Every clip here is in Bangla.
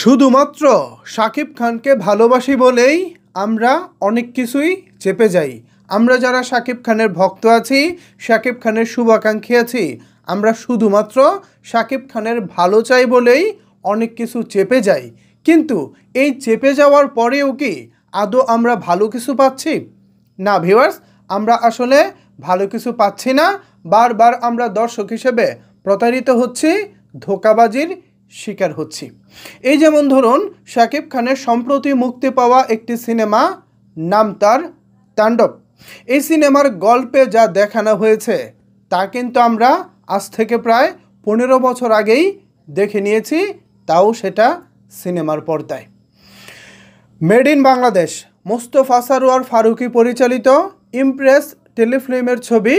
শুধুমাত্র শাকিব খানকে ভালোবাসি বলেই আমরা অনেক কিছুই চেপে যাই। আমরা যারা শাকিব খানের ভক্ত আছি, শাকিব খানের শুভাকাঙ্ক্ষী আছি, আমরা শুধুমাত্র শাকিব খানের ভালো চাই বলেই অনেক কিছু চেপে যাই। কিন্তু এই চেপে যাওয়ার পরেও কি আদৌ আমরা ভালো কিছু পাচ্ছি? না ভিউয়ার্স, আমরা আসলে ভালো কিছু পাচ্ছি না। বারবার আমরা দর্শক হিসেবে প্রতারিত হচ্ছি, ধোঁকাবাজির শিকার হচ্ছি। এই যেমন ধরুন, শাকিব খানের সম্প্রতি মুক্তি পাওয়া একটি সিনেমা, নাম তার তাণ্ডব। এই সিনেমার গল্পে যা দেখানো হয়েছে তা কিন্তু আমরা আজ থেকে প্রায় 15 বছর আগেই দেখে নিয়েছি, তাও সেটা সিনেমার পর্দায়। মেড ইন বাংলাদেশ, মোস্তফা সরোয়ার ফারুকী পরিচালিত ইমপ্রেস টেলিফিল্মের ছবি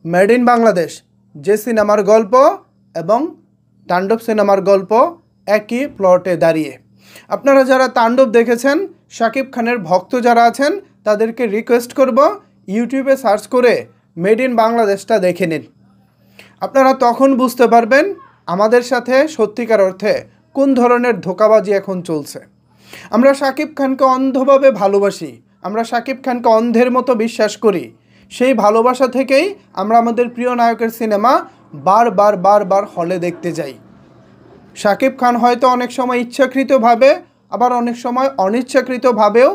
মেড ইন বাংলাদেশ, যে সিনেমার গল্প এবং তাণ্ডব সিনেমার গল্প একই প্লটে দাঁড়িয়ে। আপনারা যারা তাণ্ডব দেখেছেন, শাকিব খানের ভক্ত যারা আছেন, তাদেরকে রিকোয়েস্ট করব ইউটিউবে সার্চ করে মেড ইন বাংলাদেশটা দেখে নিন। আপনারা তখন বুঝতে পারবেন আমাদের সাথে সত্যিকার অর্থে কোন ধরনের ধোঁকাবাজি এখন চলছে। আমরা শাকিব খানকে অন্ধভাবে ভালোবাসি, আমরা শাকিব খানকে অন্ধের মতো বিশ্বাস করি। সেই ভালোবাসা থেকেই আমরা আমাদের প্রিয় নায়কের সিনেমা বারবার হলে দেখতে যাই। শাকিব খান হয়তো অনেক সময় ইচ্ছাকৃতভাবে, আবার অনেক সময় অনিচ্ছাকৃতভাবেও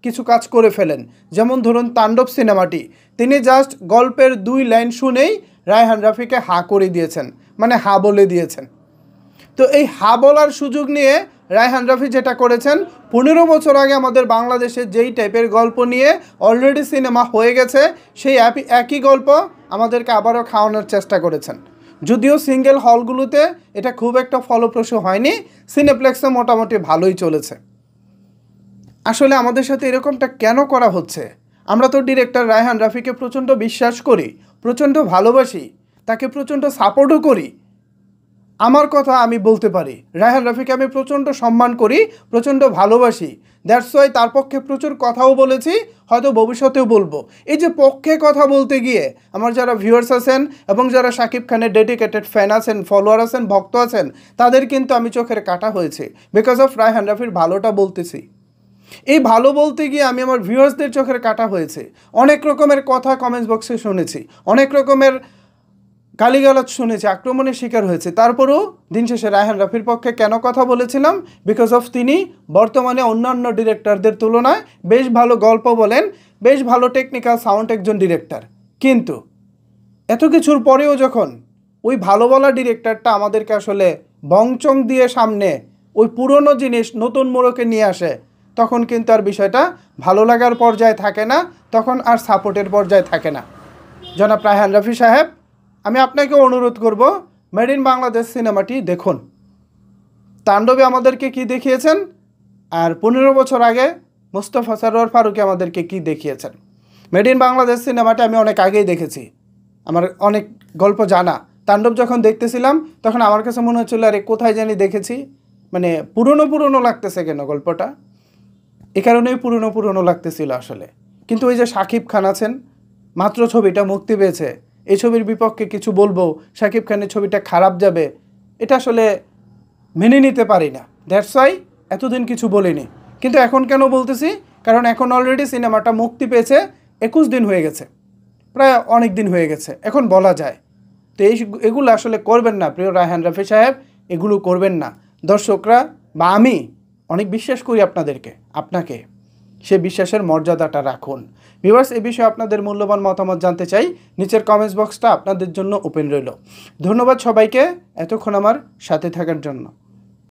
কিছু কাজ করে ফেলেন। যেমন ধরুন তাণ্ডব সিনেমাটি, তিনি জাস্ট গল্পের 2 লাইন শুনেই রায়হান রাফিকে হা করে দিয়েছেন, মানে হা বলে দিয়েছেন। তো এই হা বলার সুযোগ নিয়ে রায়হান রাফি যেটা করেছেন, 15 বছর আগে আমাদের বাংলাদেশে যেই টাইপের গল্প নিয়ে অলরেডি সিনেমা হয়ে গেছে, সেই একই গল্প আমাদেরকে আবারও খাওয়ানোর চেষ্টা করেছেন। যদিও সিঙ্গেল হলগুলোতে এটা খুব একটা ফলপ্রসূ হয়নি, সিনেপ্লেক্সে মোটামুটি ভালোই চলেছে। আসলে আমাদের সাথে এরকমটা কেন করা হচ্ছে? আমরা তো ডিরেক্টর রায়হান রাফিকে প্রচণ্ড বিশ্বাস করি, প্রচণ্ড ভালোবাসি, তাকে প্রচণ্ড সাপোর্টও করি। আমার কথা আমি বলতে পারি, রায়হান রাফিকে আমি প্রচণ্ড সম্মান করি, প্রচণ্ড ভালোবাসি। দ্যাটস ওয়াই তার পক্ষে প্রচুর কথাও বলেছি, হয়তো ভবিষ্যতেও বলবো। এই যে পক্ষে কথা বলতে গিয়ে আমার যারা ভিউয়ার্স আছেন এবং যারা শাকিব খানের ডেডিকেটেড ফ্যান আছেন, ফলোয়ার আছেন, ভক্ত আছেন, তাদের কিন্তু আমি চোখের কাটা হয়েছে বিকজ অফ রায়হান রাফির ভালোটা বলতেছি। এই ভালো বলতে গিয়ে আমি আমার ভিউয়ার্সদের চোখের কাটা হয়েছে। অনেক রকমের কথা কমেন্টস বক্সে শুনেছি, অনেক রকমের গালিগালাজ শুনেছি, আক্রমণের শিকার হয়েছে। তারপরেও দিন শেষে রায়হান রাফির পক্ষে কেন কথা বলেছিলাম? বিকজ অফ তিনি বর্তমানে অন্যান্য ডিরেক্টরদের তুলনায় বেশ ভালো গল্প বলেন, বেশ ভালো টেকনিক্যাল সাউন্ড একজন ডিরেক্টর। কিন্তু এত কিছুর পরেও যখন ওই ভালো বলা ডিরেক্টরটা আমাদেরকে আসলে বংচং দিয়ে সামনে ওই পুরনো জিনিস নতুন মোড়কে নিয়ে আসে, তখন কিন্তু আর বিষয়টা ভালো লাগার পর্যায়ে থাকে না, তখন আর সাপোর্টের পর্যায়ে থাকে না। জনাব রায়হান রাফি সাহেব, আমি আপনাকে অনুরোধ করব, মেড ইন বাংলাদেশ সিনেমাটি দেখুন। তাণ্ডবে আমাদেরকে কি দেখিয়েছেন, আর 15 বছর আগে মোস্তফা সরোয়ার ফারুকী আমাদেরকে কি দেখিয়েছেন। মেড ইন বাংলাদেশ সিনেমাটা আমি অনেক আগেই দেখেছি, আমার অনেক গল্প জানা। তাণ্ডব যখন দেখতেছিলাম তখন আমার কাছে মনে হচ্ছিল আরে কোথায় জানি দেখেছি, মানে পুরনো লাগতেছে কেন গল্পটা, এ কারণেই পুরনো লাগতেছিল আসলে। কিন্তু ওই যে শাকিব খান আছেন, মাত্র ছবিটা মুক্তি পেয়েছে, এই ছবির বিপক্ষে কিছু বলবো, শাকিব খানের ছবিটা খারাপ যাবে, এটা আসলে মেনে নিতে পারি না। দ্যাটস ওয়াই এতদিন কিছু বলিনি। কিন্তু এখন কেন বলতেছি? কারণ এখন অলরেডি সিনেমাটা মুক্তি পেয়েছে 21 দিন হয়ে গেছে, প্রায় অনেক দিন হয়ে গেছে, এখন বলা যায়। তো এগুলো আসলে করবেন না প্রিয় রায়হান রাফি সাহেব, এগুলো করবেন না। দর্শকরা বা আমি অনেক বিশ্বাস করি আপনাকে সে বিশ্বাসের মর্যাদাটা রাখুন। ভিউয়ার্স, এই বিষয়ে আপনাদের মূল্যবান মতামত জানতে চাই, নিচের কমেন্টস বক্সটা আপনাদের জন্য ওপেন রইল। ধন্যবাদ সবাইকে এতক্ষণ আমার সাথে থাকার জন্য।